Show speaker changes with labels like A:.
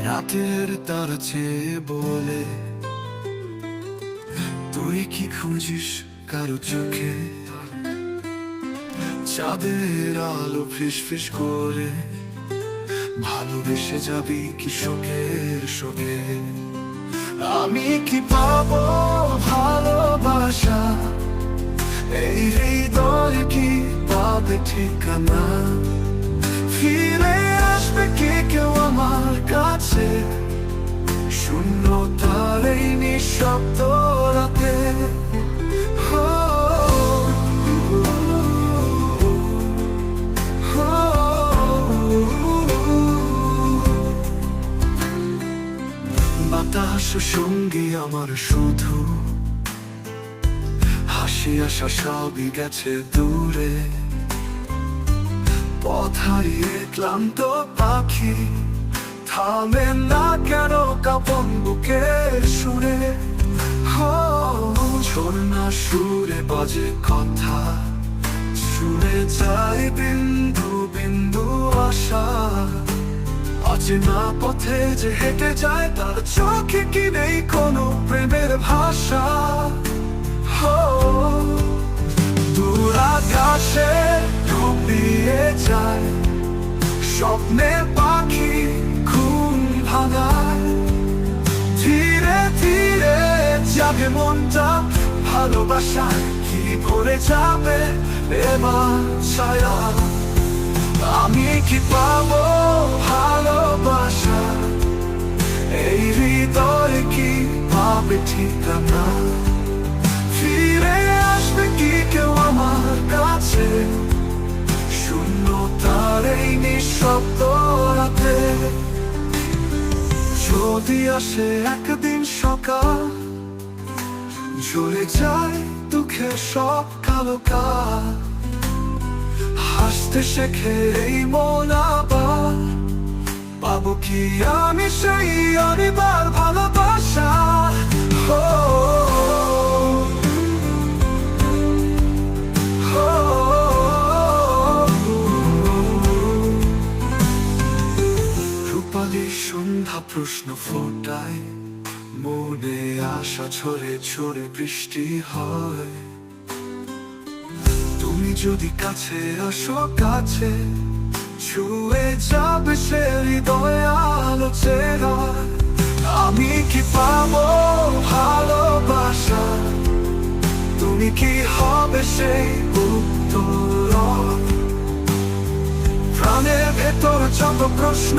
A: রাতের তারা চেয়ে বলে, তুই কি খুঁজিস কারো চোখে? চাঁদের আলো ফিস ফিস করে, ভালোবেসে যাবি কি শোকের শোকে? আমি কি পাবো ভালোবাসা? এই হৃদয় কি পাবে ঠিকানা? ফিরে আসবে কি কেউ আমার কাছে? শূন্যতার এই নিঃশব্দ রাতে। বাতাস সঙ্গী আমার শুধু, হাসি আসা সবই গেছে দূরে। পথ হারিয়ে ক্লান্ত পাখি থামে না কেন কাঁপন বুকের সুরে? ঝর্ণা সুরে বাজে কথা, শুনে যায় বিন্দু বিন্দু আশা। অচেনা পথে যে হেঁটে যায় তার চোখে কি নেই কোনো প্রেমের ভাষা? দূর আকাশে ডুবিয়ে যায় স্বপ্নের পাখি ঘুম ভাঙায়। ধীরে ধীরে যাবে মনটা ভালোবাসায়, কি ভরে যাবে এবার ছায়া? আমি কি পাবো ভালোবাসা? এই হৃদয় কি পাবে ঠিকানা? ফিরে আসবে কি কেউ আমার কাছে? শূন্যতার এই নিঃশব্দ রাতে। যদি আসে একদিন সকাল, ঝরে যায় দুঃখের সব কালো কাল। হাসতে শেখে এই মন আবার, পাবো কি আমি সেই অনিবার ভালোবাসা? রূপালী সন্ধ্যা প্রশ্ন ফোটায়, মনে আশা ছড়ে ছড়ে বৃষ্টি হয়। তুমি যদি কাছে আসো কাছে, ছুঁয়ে যাবে সে হৃদয় আলো চেরা। আমি কি পাবো ভালোবাসা? তুমি কি হবে সেই উত্তর? প্রাণের ভেতর যত প্রশ্ন